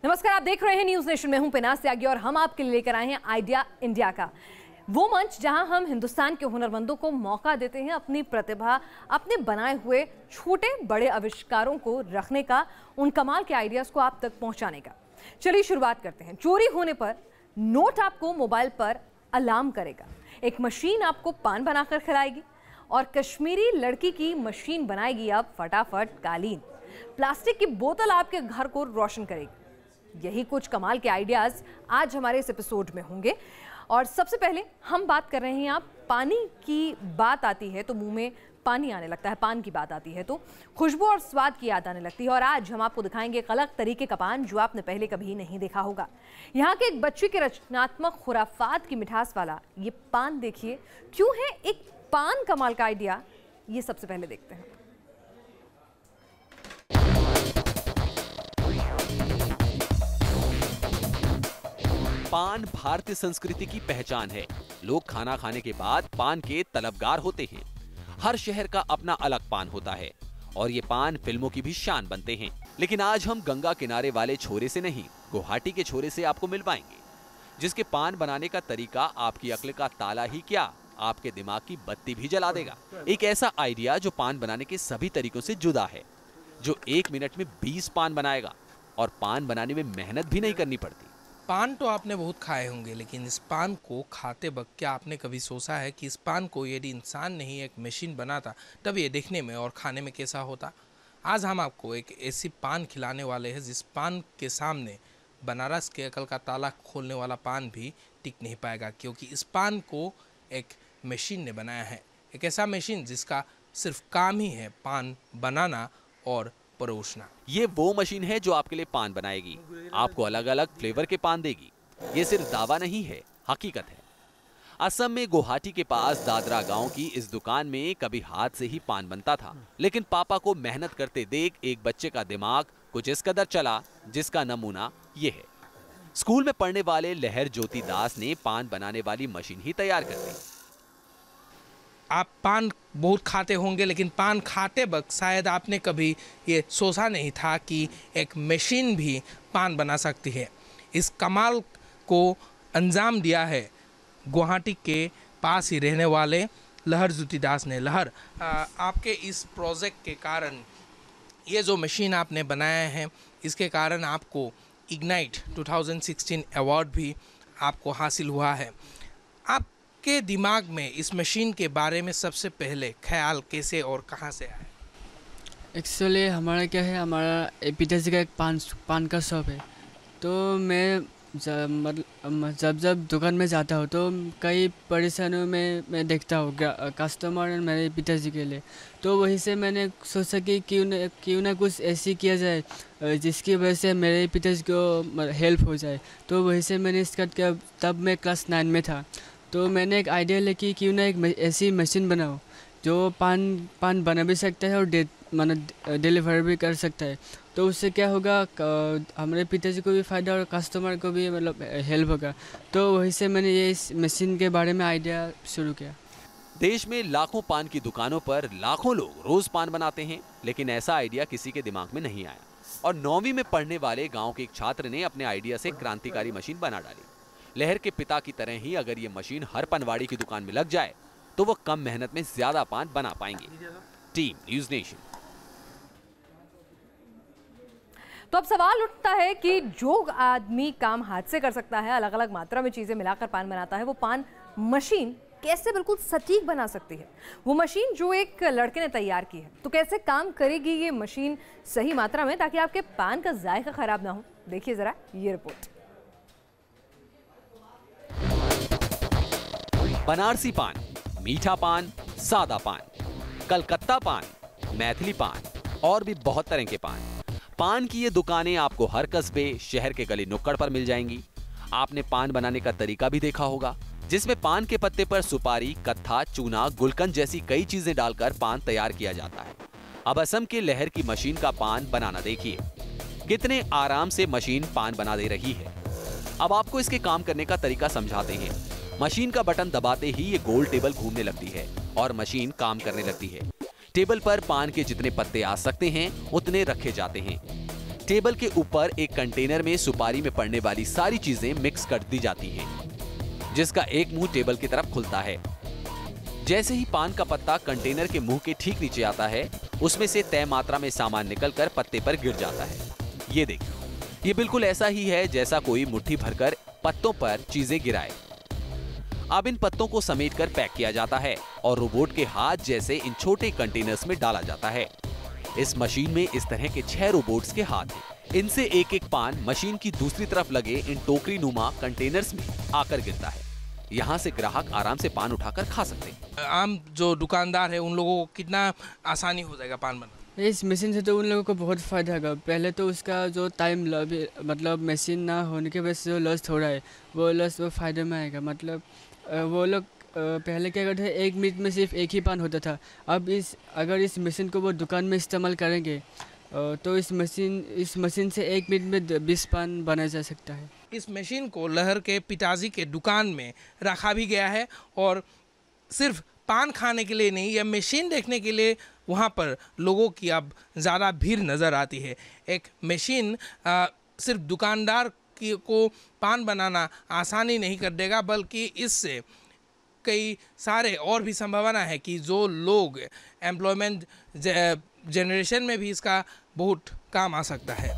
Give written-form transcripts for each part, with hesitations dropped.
नमस्कार, आप देख रहे हैं न्यूज नेशन में हूं पिनास त्यागी और हम आपके लिए लेकर आए हैं आइडिया इंडिया का वो मंच जहां हम हिंदुस्तान के हुनरमंदों को मौका देते हैं अपनी प्रतिभा, अपने बनाए हुए छोटे बड़े आविष्कारों को रखने का, उन कमाल के आइडियाज को आप तक पहुंचाने का। चलिए शुरुआत करते हैं। चोरी होने पर नोट आपको मोबाइल पर अलार्म करेगा, एक मशीन आपको पान बनाकर खिलाएगी और कश्मीरी लड़की की मशीन बनाएगी अब फटाफट कालीन। प्लास्टिक की बोतल आपके घर को रोशन करेगी। यही कुछ कमाल के आइडियाज आज हमारे इस एपिसोड में होंगे। और सबसे पहले हम बात कर रहे हैं, आप पानी की बात आती है तो मुंह में पानी आने लगता है, पान की बात आती है तो खुशबू और स्वाद की याद आने लगती है। और आज हम आपको दिखाएंगे एक अलग तरीके का पान जो आपने पहले कभी नहीं देखा होगा। यहाँ के एक बच्चे के रचनात्मक खुराफात की मिठास वाला ये पान देखिए। क्यों है एक पान कमाल का आइडिया, ये सबसे पहले देखते हैं। पान भारतीय संस्कृति की पहचान है। लोग खाना खाने के बाद पान के तलबगार होते हैं। हर शहर का अपना अलग पान होता है और ये पान फिल्मों की भी शान बनते हैं। लेकिन आज हम गंगा किनारे वाले छोरे से नहीं, गुवाहाटी के छोरे से आपको मिलवाएंगे, जिसके पान बनाने का तरीका आपकी अक्ल का ताला ही क्या, आपके दिमाग की बत्ती भी जला देगा। एक ऐसा आइडिया जो पान बनाने के सभी तरीकों से जुदा है, जो 1 मिनट में 20 पान बनाएगा और पान बनाने में मेहनत भी नहीं करनी पड़ती। पान तो आपने बहुत खाए होंगे, लेकिन इस पान को खाते वक्त क्या आपने कभी सोचा है कि इस पान को यदि इंसान नहीं एक मशीन बनाता तब ये देखने में और खाने में कैसा होता। आज हम आपको एक ऐसी पान खिलाने वाले हैं जिस पान के सामने बनारस के अकल का ताला खोलने वाला पान भी टिक नहीं पाएगा, क्योंकि इस पान को एक मशीन ने बनाया है। एक ऐसा मशीन जिसका सिर्फ काम ही है पान बनाना और परोसना। ये वो मशीन है जो आपके लिए पान बनाएगी, आपको अलग अलग फ्लेवर के पान देगी। ये सिर्फ दावा नहीं है, हकीकत है। असम में गुवाहाटी के पास दादरा गांव की इस दुकान में कभी हाथ से ही पान बनता था, लेकिन पापा को मेहनत करते देख एक बच्चे का दिमाग कुछ इस कदर चला, जिसका नमूना ये है। स्कूल में पढ़ने वाले लहर ज्योति दास ने पान बनाने वाली मशीन ही तैयार कर दी। आप पान बहुत खाते होंगे, लेकिन पान खाते वक्त शायद आपने कभी ये सोचा नहीं था कि एक मशीन भी पान बना सकती है। इस कमाल को अंजाम दिया है गुवाहाटी के पास ही रहने वाले लहर ज्योति दास ने। लहर, आपके इस प्रोजेक्ट के कारण ये जो मशीन आपने बनाया है, इसके कारण आपको इग्नाइट 2016 अवार्ड भी आपको हासिल हुआ है। आपके दिमाग में इस मशीन के बारे में सबसे पहले ख्याल कैसे और कहाँ से आया? एक्चुअली हमारा क्या है, हमारा पिताजी का एक पान का शॉप है। तो मैं जब दुकान में जाता हूँ तो कई परेशानियों में मैं देखता हूँ कस्टमर और मेरे पिताजी के लिए। तो वहीं से मैंने सोचा कि क्यों ना कुछ ऐसी किया जाए जिसकी वजह से मेरे पिताजी को हेल्प हो जाए। तो वहीं से मैंने स्टार्ट किया। तब मैं क्लास 9 में था। तो मैंने एक आइडिया लेके क्यों ना एक ऐसी मशीन बनाओ जो पान बना भी सकता है और डिलीवर भी कर सकता है। तो उससे क्या होगा, हमारे पिताजी को भी फ़ायदा और कस्टमर को भी हेल्प होगा। तो वहीं से मैंने ये इस मशीन के बारे में आइडिया शुरू किया। देश में लाखों पान की दुकानों पर लाखों लोग रोज पान बनाते हैं, लेकिन ऐसा आइडिया किसी के दिमाग में नहीं आया। और 9वीं में पढ़ने वाले गाँव के एक छात्र ने अपने आइडिया से क्रांतिकारी मशीन बना डाली। लहर के पिता की तरह ही अगर ये मशीन हर पनवाड़ी की दुकान में लग जाए तो वो कम मेहनत में ज्यादा पान बना पाएंगे। Team news nation. तो अब सवाल उठता है कि जो आदमी काम हाथ से कर सकता है, अलग अलग मात्रा में चीजें मिलाकर पान बनाता है, वो पान मशीन कैसे बिल्कुल सटीक बना सकती है? वो मशीन जो एक लड़के ने तैयार की है, तो कैसे काम करेगी ये मशीन सही मात्रा में ताकि आपके पान का जायका खराब ना हो? देखिए जरा ये रिपोर्ट। बनारसी पान, मीठा पान, सादा पान, कलकत्ता पान, मैथिली पान और भी बहुत तरह के पान की ये दुकानें आपको हर कस्बे, शहर के गली नुक्कड़ पर मिल जाएंगी। आपने पान बनाने का तरीका भी देखा होगा, जिसमें पान के पत्ते पर सुपारी, कत्था, चूना, गुलकंद जैसी कई चीजें डालकर पान तैयार किया जाता है। अब असम के लहर की मशीन का पान बनाना देखिए, कितने आराम से मशीन पान बना दे रही है। अब आपको इसके काम करने का तरीका समझाते हैं। मशीन का बटन दबाते ही ये गोल टेबल घूमने लगती है और मशीन काम करने लगती है। टेबल पर पान के जितने पत्ते आ सकते हैं उतने रखे जाते हैं। टेबल के ऊपर एक कंटेनर में सुपारी में पड़ने वाली सारी चीजें मिक्स कर दी जाती हैं, जिसका एक मुंह टेबल की तरफ खुलता है। जैसे ही पान का पत्ता कंटेनर के मुंह के ठीक नीचे आता है, उसमें से तय मात्रा में सामान निकलकर पत्ते पर गिर जाता है। ये देखिए, ये बिल्कुल ऐसा ही है जैसा कोई मुट्ठी भरकर पत्तों पर चीजें गिराए। अब इन पत्तों को समेटकर पैक किया जाता है और रोबोट के हाथ जैसे इन छोटे कंटेनर्स में डाला जाता है। इस मशीन में इस तरह के 6 रोबोट्स के हाथ हैं। इनसे एक एक पान मशीन की दूसरी तरफ लगे इन टोकरी नुमा कंटेनर्स में आकर गिरता है। यहाँ से ग्राहक आराम से पान उठाकर खा सकते हैं। आम जो दुकानदार है उन लोगों को कितना आसानी हो जाएगा पान बनाना? इस मशीन से तो उन लोगों को बहुत फ़ायदा होगा। पहले तो उसका जो टाइम मतलब मशीन ना होने की वजह से जो लॉस हो रहा है वो फ़ायदे में आएगा। मतलब वो लोग पहले क्या करते थे, 1 मिनट में सिर्फ एक ही पान होता था। अब अगर इस मशीन को वो दुकान में इस्तेमाल करेंगे तो इस मशीन से 1 मिनट में 20 पान बनाया जा सकता है। इस मशीन को लहर के पिताजी के दुकान में रखा भी गया है और सिर्फ पान खाने के लिए नहीं, यह मशीन देखने के लिए वहाँ पर लोगों की अब ज़्यादा भीड़ नज़र आती है। एक मशीन सिर्फ दुकानदार को पान बनाना आसानी नहीं कर देगा, बल्कि इससे कई सारे और भी संभावना है कि जो लोग एम्प्लॉयमेंट जनरेशन में भी इसका बहुत काम आ सकता है।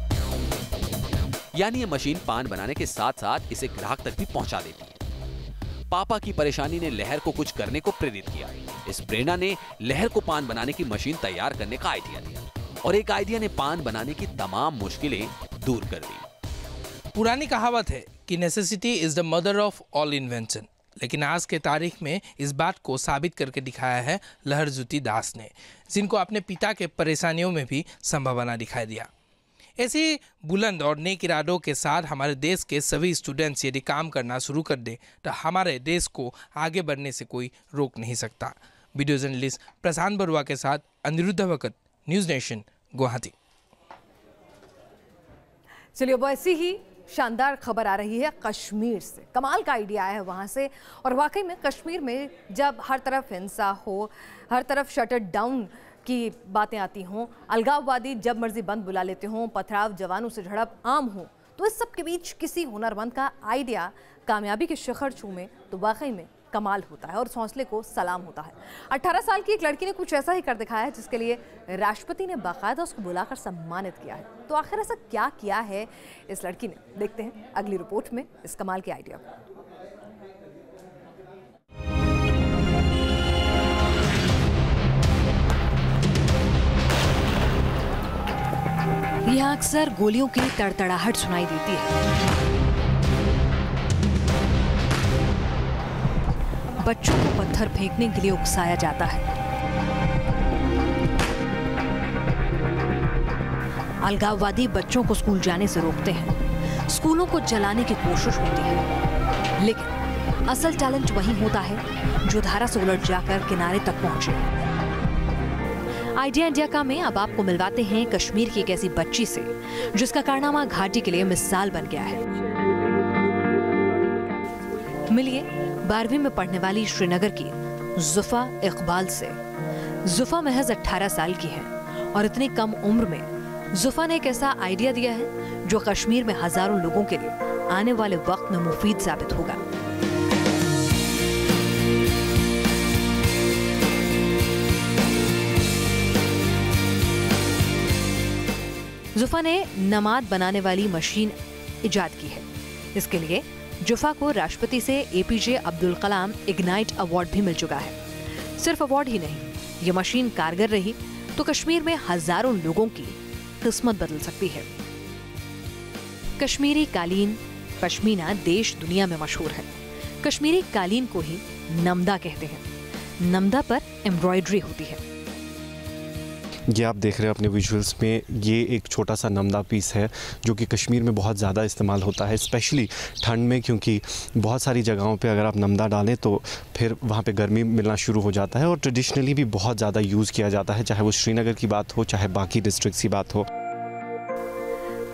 यानी ये मशीन पान बनाने के साथ साथ इसे ग्राहक तक भी पहुंचा देती है। पापा की परेशानी ने लहर को कुछ करने को प्रेरित किया। इस प्रेरणा ने लहर को पान बनाने की मशीन तैयार करने का आइडिया दिया और एक आइडिया ने पान बनाने की तमाम मुश्किलें दूर कर दी। पुरानी कहावत है कि necessity is the mother of all invention, लेकिन आज के तारीख में इस बात को साबित करके दिखाया है लहरज्योति दास ने, जिनको अपने पिता के परेशानियों में भी संभावना दिखाई दिया। ऐसे बुलंद और नेक इरादों के साथ हमारे देश के सभी स्टूडेंट्स यदि काम करना शुरू कर दे तो हमारे देश को आगे बढ़ने से कोई रोक नहीं सकता। वीडियो जर्नलिस्ट प्रशांत बरुआ के साथ अनिरुद्ध भगत, न्यूज़ नेशन, गुवाहाटी। चलिए, अब ऐसी ही शानदार खबर आ रही है कश्मीर से। कमाल का आइडिया आया है वहाँ से, और वाकई में कश्मीर में जब हर तरफ हिंसा हो, हर तरफ शटर डाउन की बातें आती हों, अलगाववादी जब मर्जी बंद बुला लेते हों, पथराव, जवानों से झड़प आम हो, तो इस सब के बीच किसी हुनरमंद का आइडिया कामयाबी के शिखर छूमे तो वाकई में कमाल होता है और इस हौसले को सलाम होता है। 18 साल की एक लड़की ने कुछ ऐसा ही कर दिखाया है जिसके लिए राष्ट्रपति ने बाकायदा उसको बुलाकर सम्मानित किया है। तो आखिर ऐसा क्या किया है इस लड़की ने, देखते हैं अगली रिपोर्ट में इस कमाल के आइडिया को। यहाँ अक्सर गोलियों की तड़तड़ाहट सुनाई देती है। बच्चों को पत्थर फेंकने के लिए उकसाया जाता है। अलगाववादी बच्चों को स्कूल जाने से रोकते हैं। स्कूलों को जलाने की कोशिश होती है, लेकिन असल टैलेंट वही होता है जो धारा से उलट जाकर किनारे तक पहुंचे। आइडिया इंडिया में अब आपको मिलवाते हैं कश्मीर की एक ऐसी बच्ची से जिसका कारनामा घाटी के लिए मिसाल बन गया है। मिलिए 12वीं में पढ़ने वाली श्रीनगर की जुफा इकबाल से। जुफा महज 18 साल की है और इतनी कम उम्र में जुफा ने एक ऐसा आइडिया दिया है जो कश्मीर में हजारों लोगों के लिए आने वाले वक्त में मुफीद साबित होगा। जुफा ने नमाद बनाने वाली मशीन इजाद की है। इसके लिए जुफा को राष्ट्रपति से APJ Abdul Kalam ignite award भी मिल चुका है। सिर्फ अवार्ड ही नहीं, ये मशीन कारगर रही तो कश्मीर में हजारों लोगों की किस्मत बदल सकती है। कश्मीरी कालीन पश्मीना देश दुनिया में मशहूर है। कश्मीरी कालीन को ही नमदा कहते हैं। नमदा पर एम्ब्रॉयडरी होती है। ये आप देख रहे हैं अपने विजुअल्स में, ये एक छोटा सा नमदा पीस है जो कि कश्मीर में बहुत ज़्यादा इस्तेमाल होता है, स्पेशली ठंड में, क्योंकि बहुत सारी जगहों पे अगर आप नमदा डालें तो फिर वहाँ पे गर्मी मिलना शुरू हो जाता है। और ट्रेडिशनली भी बहुत ज़्यादा यूज़ किया जाता है, चाहे वो श्रीनगर की बात हो चाहे बाकी डिस्ट्रिक्ट्स की बात हो।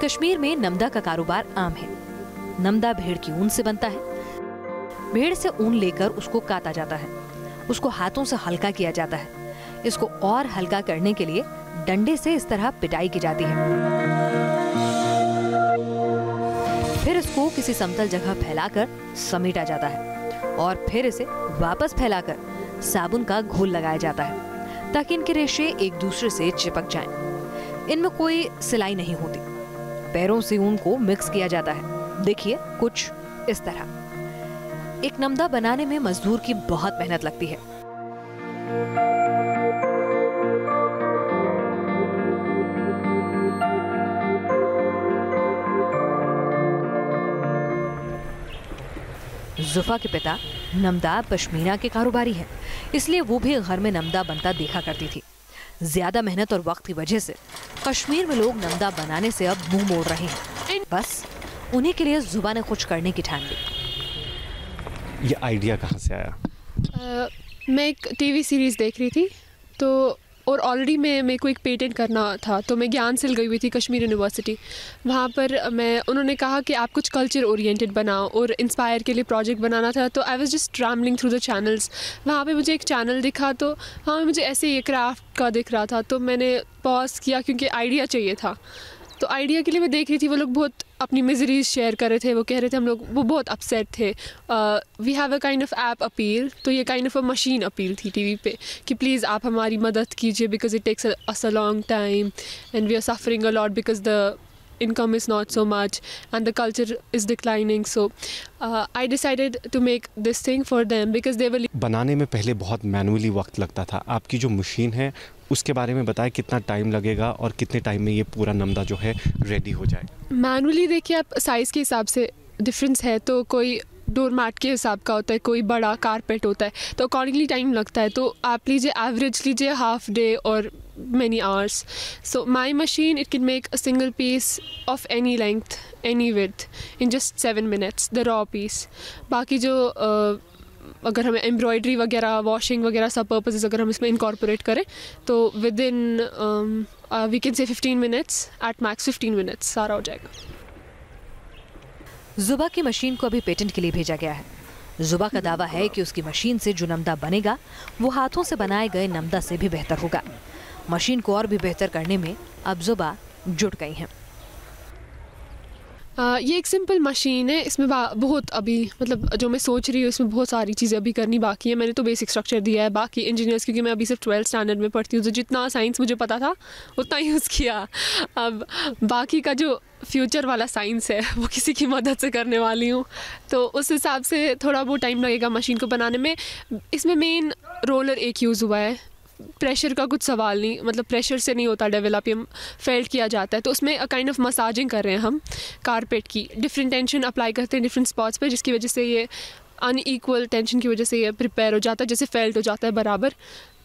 कश्मीर में नमदा का कारोबार आम है। नमदा भेड़ की ऊन से बनता है। भेड़ से ऊन लेकर उसको काटा जाता है, उसको हाथों से हल्का किया जाता है। इसको और हल्का करने के लिए डंडे से इस तरह पिटाई की जाती है। फिर इसको किसी समतल जगह फैलाकर समेटा जाता है और फिर इसे वापस फैलाकर साबुन का घोल लगाया जाता है ताकि इनके रेशे एक दूसरे से चिपक जाएं। इनमें कोई सिलाई नहीं होती। पैरों से ऊन को मिक्स किया जाता है। देखिए कुछ इस तरह। एक नमदा बनाने में मजदूर की बहुत मेहनत लगती है। जुफा के पिता नमदा पश्मीना के कारोबारी हैं, इसलिए वो भी घर में नमदा बनता देखा करती थी। ज्यादा मेहनत और वक्त की वजह से कश्मीर में लोग नमदा बनाने से अब मुंह मोड़ रहे हैं। बस उन्हीं के लिए जुबा ने कुछ करने की ठान ली। ये आइडिया कहाँ से आया? मैं एक टीवी सीरीज़ देख रही थी तो और ऑलरेडी मेरे को एक पेटेंट करना था, तो मैं ज्ञानसिल गई हुई थी कश्मीर यूनिवर्सिटी। वहाँ पर उन्होंने कहा कि आप कुछ कल्चर ओरिएंटेड बनाओ और इंस्पायर के लिए प्रोजेक्ट बनाना था। तो I was just travelling through the channels. वहाँ पे मुझे एक चैनल दिखा, तो हाँ मुझे ऐसे ये क्राफ्ट का दिख रहा था, तो मैंने पॉज किया क्योंकि आइडिया चाहिए था। तो आइडिया के लिए मैं देख रही थी वो लोग बहुत अपनी मिजरीज शेयर कर रहे थे। वो कह रहे थे वो बहुत अपसेट थे। We have a kind of app appeal, तो ये kind of a machine appeal थी टीवी पे कि प्लीज़ आप हमारी मदद कीजिए because it takes us a long time and we are suffering a lot because the income is not so much and the culture is declining. So I decided to make this thing for them because they were बनाने में पहले बहुत manually वक्त लगता था। आपकी जो machine है उसके बारे में बताएं, कितना टाइम लगेगा और कितने टाइम में ये पूरा नमदा जो है रेडी हो जाए? मैनुअली देखिए आप साइज़ के हिसाब से डिफरेंस है, तो कोई डोर मैट के हिसाब का होता है, कोई बड़ा कारपेट होता है, तो अकॉर्डिंगली टाइम लगता है। तो आप लीजिए एवरेज लीजिए हाफ डे और many hours. So my machine, it can make a single piece of any length, any width in just 7 minutes, the raw piece. बाकी जो अगर हमें एम्ब्रॉयडरी वगैरह, वॉशिंग वगैरह सब पर्पसेस अगर हम इसमें इनकॉर्पोरेट करें तो with in we can say 15 minutes at max 15 minutes सारा हो जाएगा। जुबा की मशीन को अभी पेटेंट के लिए भेजा गया है। जुबा का दावा है कि उसकी मशीन से जो नमदा बनेगा वो हाथों से बनाए गए नमदा से भी बेहतर होगा। मशीन को और भी बेहतर करने में अब जुबा जुट गई हैं। ये एक सिंपल मशीन है। इसमें बहुत अभी मतलब जो मैं सोच रही हूँ इसमें बहुत सारी चीज़ें अभी करनी बाकी है। मैंने तो बेसिक स्ट्रक्चर दिया है, बाकी इंजीनियर्स, क्योंकि मैं अभी सिर्फ 12th स्टैंडर्ड में पढ़ती हूँ, तो जितना साइंस मुझे पता था उतना यूज़ किया। अब बाकी का जो फ्यूचर वाला साइंस है वो किसी की मदद से करने वाली हूँ, तो उस हिसाब से थोड़ा बहुत टाइम लगेगा मशीन को बनाने में। इसमें मेन रोलर एक यूज़ हुआ है, प्रेशर का कुछ सवाल नहीं, मतलब प्रेशर से नहीं होता डेवलप, ये फेल्ट किया जाता है। तो उसमें काइंड ऑफ मसाजिंग कर रहे हैं हम कारपेट की, डिफरेंट टेंशन अप्लाई करते हैं डिफरेंट स्पॉट्स पे, जिसकी वजह से ये अनईक्वल टेंशन की वजह से ये प्रिपेयर हो जाता है, जैसे फेल्ट हो जाता है बराबर।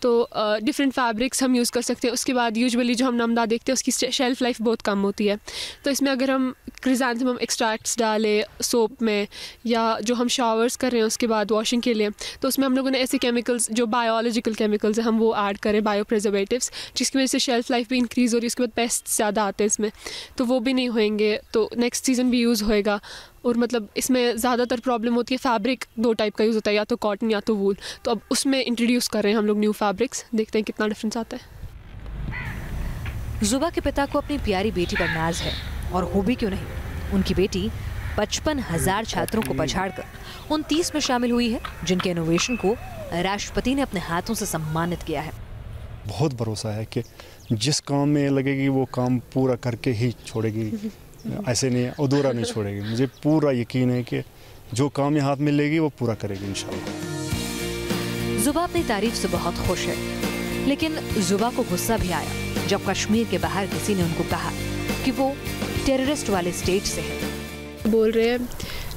तो डिफरेंट फैब्रिक्स हम यूज़ कर सकते हैं। उसके बाद यूजुअली जो हम नमदा देखते हैं उसकी शेल्फ़ लाइफ बहुत कम होती है, तो इसमें अगर हम क्रिज़ैंथेमम एक्सट्रैक्ट्स डालें सोप में, या जो हम शावर्स कर रहे हैं उसके बाद वॉशिंग के लिए, तो उसमें हम लोगों ने ऐसे केमिकल्स जो बायोलॉजिकल केमिकल्स हैं हम वो ऐड करें, बायो प्रिजर्वेटिव्स, जिसकी वजह से शेल्फ़ लाइफ भी इंक्रीज़ हो रही है। उसके बाद पेस्ट ज़्यादा आते हैं इसमें, तो वो भी नहीं होएंगे, तो नेक्स्ट सीज़न भी यूज़ होएगा। और मतलब इसमें ज़्यादातर प्रॉब्लम होती है, फैब्रिक 2 टाइप का यूज़ होता है, या तो कॉटन या तो वूल, तो अब उसमें इंट्रोड्यूस कर रहे हैं हम लोग न्यू फैब्रिक्स, देखते हैं कितना डिफरेंस आता है। जुबा के पिता को अपनी प्यारी बेटी पर नाज है, और हो भी क्यों नहीं, उनकी बेटी 55,000 छात्रों को पछाड़कर 29 में शामिल हुई है, जिनके इनोवेशन को राष्ट्रपति ने अपने हाथों से सम्मानित किया है। बहुत भरोसा है कि जिस काम में लगेगी वो काम पूरा करके ही छोड़ेगी, ऐसे नहीं अधूरा नहीं छोड़ेगी। मुझे पूरा यकीन है कि जो काम ये हाथ में लेगी वो पूरा करेगी इंशाल्लाह। जुबा अपनी तारीफ से बहुत खुश है, लेकिन जुबा को गुस्सा भी आया जब कश्मीर के बाहर किसी ने उनको कहा कि वो टेररिस्ट वाले स्टेट से है। बोल रहे हैं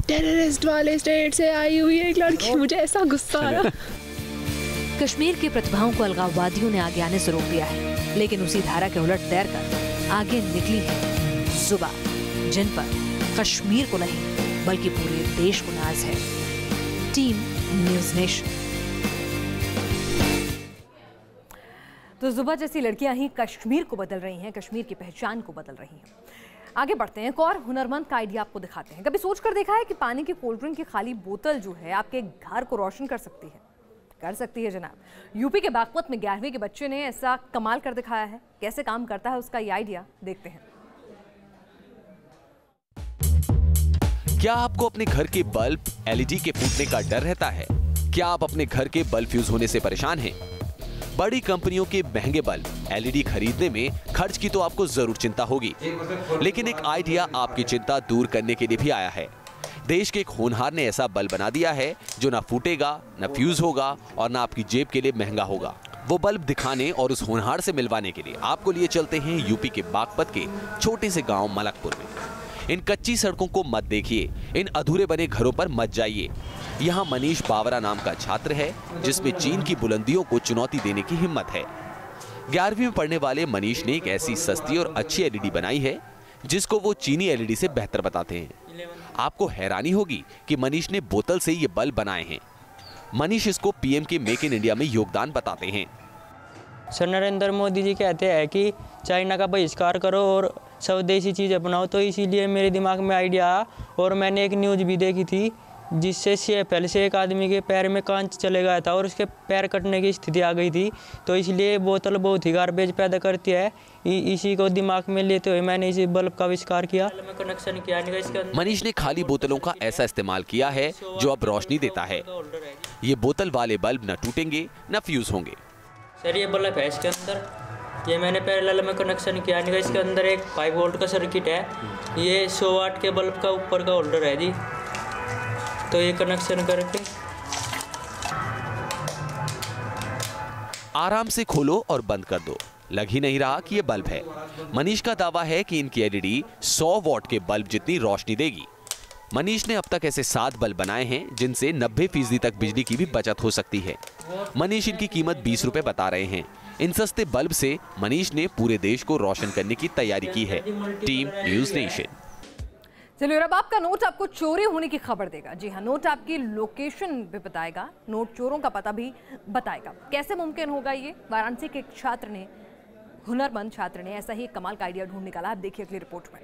टेररिस्ट वाले स्टेट से आई हुई है एक लड़की, मुझे ऐसा गुस्सा आया। कश्मीर की प्रतिभाओं को अलगाववादियों ने आगे आने से रोक दिया है, लेकिन उसी धारा के उलट तैरकर आगे निकली है जुबा, जिन पर कश्मीर को नहीं बल्कि पूरे देश को नाज है। Team news nation. तो जुबा जैसी लड़कियां ही कश्मीर को बदल रही हैं, कश्मीर की पहचान को बदल रही हैं। आगे बढ़ते हैं, एक और हुनरमंद का आइडिया आपको दिखाते हैं। कभी सोचकर देखा है कि पानी की कोल्ड ड्रिंक की खाली बोतल जो है आपके घर को रोशन कर सकती है? कर सकती है जनाब। यूपी के बागपत में 11वीं के बच्चे ने ऐसा कमाल कर दिखाया है। कैसे काम करता है उसका ये आइडिया देखते हैं। क्या आपको अपने घर के बल्ब एलईडी के फूटने का डर रहता है? क्या आप अपने घर के बल्ब फ्यूज होने से परेशान हैं? बड़ी कंपनियों के महंगे बल्ब एलईडी खरीदने में खर्च की तो आपको जरूर चिंता होगी, लेकिन एक आइडिया आपकी चिंता दूर करने के लिए भी आया है। देश के एक होनहार ने ऐसा बल्ब बना दिया है जो ना फूटेगा, ना फ्यूज होगा और ना आपकी जेब के लिए महंगा होगा। वो बल्ब दिखाने और उस होनहार से मिलवाने के लिए आपको लिए चलते हैं यूपी के बागपत के छोटे से गांव मलकपुर में। इन कच्ची सड़कों को मत देखिए, इन अधूरे बने घरों पर मत जाइए। यहाँ मनीष बावरा नाम का छात्र है जिसमें चीन की बुलंदियों को चुनौती देने की हिम्मत है। 11वीं में पढ़ने वाले मनीष ने एक ऐसी सस्ती और अच्छी एलईडी बनाई है जिसको वो चीनी एलईडी से बेहतर बताते हैं। आपको हैरानी होगी कि मनीष ने बोतल से ये बल्ब बनाए हैं। मनीष इसको पीएम के मेक इन इंडिया में योगदान बताते हैं। सर नरेंद्र मोदी जी कहते हैं कि चाइना का बहिष्कार करो और स्वदेशी चीज़ अपनाओ, तो इसीलिए मेरे दिमाग में आइडिया आया और मैंने एक न्यूज़ भी देखी थी जिससे पहले से एक आदमी के पैर में कांच चले गया था और उसके पैर कटने की स्थिति आ गई थी। तो इसलिए बोतल बहुत ही गार्बेज पैदा करती है। इसी को दिमाग में लेते हुए मैंने इसी बल्ब का आविष्कार किया। कनेक्शन किया। मनीष ने खाली बोतलों का ऐसा इस्तेमाल किया है जो अब रोशनी देता है। ये बोतल वाले बल्ब न टूटेंगे न फ्यूज होंगे। सर ये बल्ब है, इसके अंदर ये मैंने पैरेलल में कनेक्शन किया है। इसके अंदर एक 5 वोल्ट का सर्किट है। ये 100 वाट के बल्ब का ऊपर का होल्डर है जी। तो ये कनेक्शन करके आराम से खोलो और बंद कर दो। लग ही नहीं रहा कि ये बल्ब है। मनीष का दावा है कि इनकी एलईडी 100 वॉट के बल्ब जितनी रोशनी देगी। मनीष ने अब तक ऐसे 7 बल्ब बनाए हैं जिनसे 90% तक बिजली की भी बचत हो सकती है। मनीष इनकी कीमत 20 रुपए बता रहे हैं। इन सस्ते बल्ब से मनीष ने पूरे देश को रोशन करने की तैयारी की है। Team news nation. चलिए, अब आपका नोट आपको चोरी होने की खबर देगा। जी हाँ, नोट आपकी लोकेशन भी बताएगा, नोट चोरों का पता भी बताएगा। कैसे मुमकिन होगा ये? वाराणसी के एक छात्र ने, हुनरमंद छात्र ने ऐसा ही एक कमाल का आइडिया ढूंढ निकाला। आप देखिए अगली रिपोर्ट में।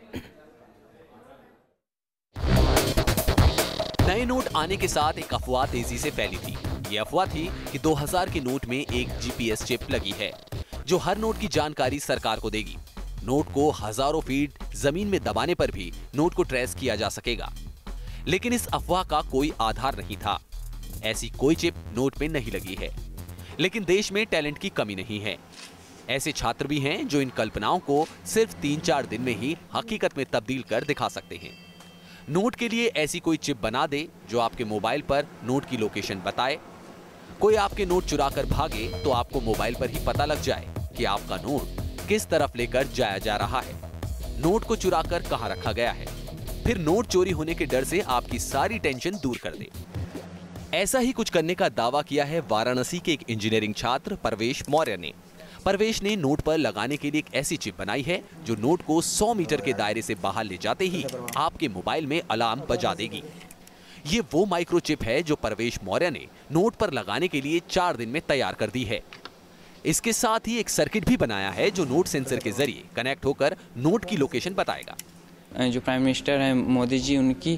नए नोट आने के साथ एक अफवाह तेजी से फैली थी। ये अफवाह थी कि 2000 के नोट में एक जीपीएस चिप लगी है जो हर नोट की जानकारी सरकार को देगी। नोट को हजारों फीट जमीन में दबाने पर भी नोट को ट्रेस किया जा सकेगा। लेकिन इस अफवाह का कोई आधार नहीं था। ऐसी कोई चिप नोट में नहीं लगी है। लेकिन देश में टैलेंट की कमी नहीं है। ऐसे छात्र भी हैं जो इन कल्पनाओं को सिर्फ 3-4 दिन में ही हकीकत में तब्दील कर दिखा सकते हैं। नोट के लिए ऐसी कोई चिप बना दे जो आपके मोबाइल पर नोट की लोकेशन बताए। कोई आपके नोट चुरा कर भागे तो आपको मोबाइल पर ही पता लग जाए कि आपका नोट किस तरफ लेकर जाया जा रहा है, नोट को चुराकर कहां रखा गया है। फिर नोट चोरी होने के डर से आपकी सारी टेंशन दूर कर दे। ऐसा ही कुछ करने का दावा किया है वाराणसी के एक इंजीनियरिंग छात्र परवेश मौर्य ने। परवेश ने नोट पर लगाने के लिए एक ऐसी चिप बनाई है जो नोट को 100 मीटर के दायरे से बाहर ले जाते ही आपके मोबाइल में अलार्म बजा देगी। ये वो माइक्रोचिप है जो परवेश मौर्य ने नोट पर लगाने के लिए 4 दिन में तैयार कर दी है। इसके साथ ही एक सर्किट भी बनाया है जो नोट सेंसर के जरिए कनेक्ट होकर नोट की लोकेशन बताएगा। जो प्राइम मिनिस्टर हैं मोदी जी, उनकी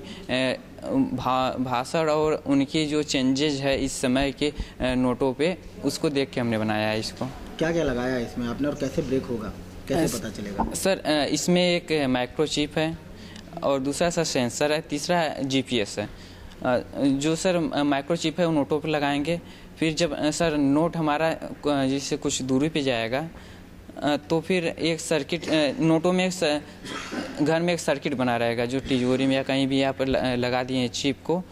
भाषण और उनकी जो चेंजेज है इस समय के नोटों पे, उसको देख के हमने बनाया है इसको। क्या क्या लगाया है इसमें आपने और कैसे ब्रेक होगा, कैसे पता चलेगा? सर इसमें एक माइक्रोचिप है और दूसरा सर सेंसर है, तीसरा जीपीएस है। जो सर माइक्रोचिप है वो नोटों पे लगाएंगे। फिर जब सर नोट हमारा जिससे कुछ दूरी पे जाएगा तो फिर एक सर्किट नोटों में घर में एक सर्किट बना रहेगा जो तिजोरी में या कहीं भी यहाँ पर लगा दिए चिप को,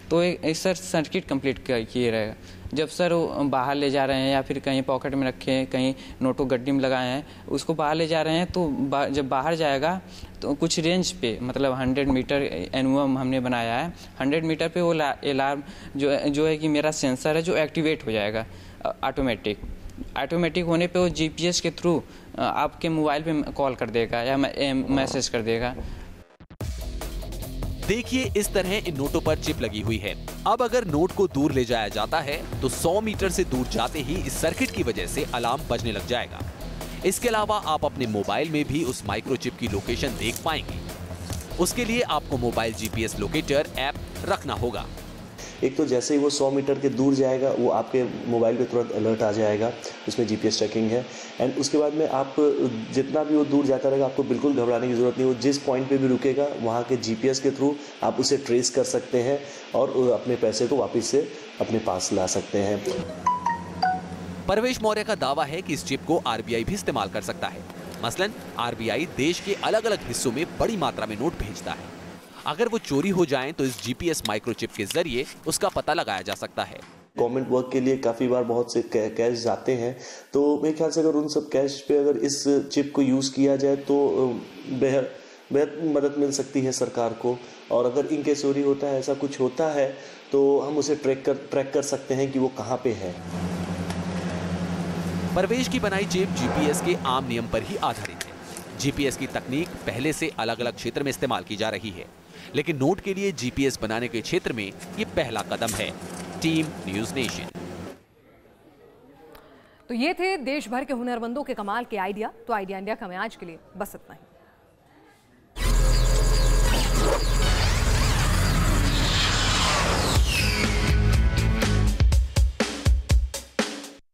तो एक सर सर्किट कंप्लीट किए रहेगा। जब सर वो बाहर ले जा रहे हैं या फिर कहीं पॉकेट में रखे हैं, कहीं नोटों गड्डी में लगाए हैं, उसको बाहर ले जा रहे हैं तो जब बाहर जाएगा तो कुछ रेंज पे, मतलब 100 मीटर एनुअम हमने बनाया है। 100 मीटर पे वो अलार्म जो है कि मेरा सेंसर है जो एक्टिवेट हो जाएगा ऑटोमेटिक होने पे वो जीपीएस के थ्रू आपके मोबाइल पे कॉल कर देगा या मैसेज कर देगा। देखिए इस तरह इन नोटों पर चिप लगी हुई है। अब अगर नोट को दूर ले जाया जाता है तो 100 मीटर से दूर जाते ही इस सर्किट की वजह से अलार्म बजने लग जाएगा। इसके अलावा आप अपने मोबाइल में भी उस माइक्रोचिप की लोकेशन देख पाएंगे। उसके लिए आपको मोबाइल जीपीएस लोकेटर ऐप रखना होगा। एक तो जैसे ही वो 100 मीटर के दूर जाएगा वो आपके मोबाइल पे तुरंत अलर्ट आ जाएगा, उसमें GPS ट्रैकिंग है। एंड उसके बाद में आप जितना भी वो दूर जाता रहेगा आपको बिल्कुल घबराने की ज़रूरत नहीं। वो जिस पॉइंट पे भी रुकेगा वहाँ के GPS के थ्रू आप उसे ट्रेस कर सकते हैं और अपने पैसे को वापस से अपने पास ला सकते हैं। परवेश मौर्य का दावा है कि इस चिप को RBI भी इस्तेमाल कर सकता है। मसलन RBI देश के अलग अलग हिस्सों में बड़ी मात्रा में नोट भेजता है। अगर वो चोरी हो जाएं तो इस GPS माइक्रोचिप के जरिए उसका पता लगाया जा सकता है। गवर्नमेंट वर्क के लिए काफ़ी बार बहुत से कैश जाते हैं, तो मेरे ख्याल से अगर उन सब कैश पे अगर इस चिप को यूज़ किया जाए तो बेहद मदद मिल सकती है सरकार को। और अगर इनके चोरी होता है, ऐसा कुछ होता है, तो हम उसे ट्रैक कर सकते हैं कि वो कहाँ पे है। परवेश की बनाई चिप GPS के आम नियम पर ही आधारित है। GPS की तकनीक पहले से अलग अलग क्षेत्र में इस्तेमाल की जा रही है, लेकिन नोट के लिए GPS बनाने के क्षेत्र में ये पहला कदम है। Team news nation. तो ये थे देश भर के हुनरमंदों के कमाल के आइडिया। तो आइडिया इंडिया का मैं आज के लिए बस इतना ही।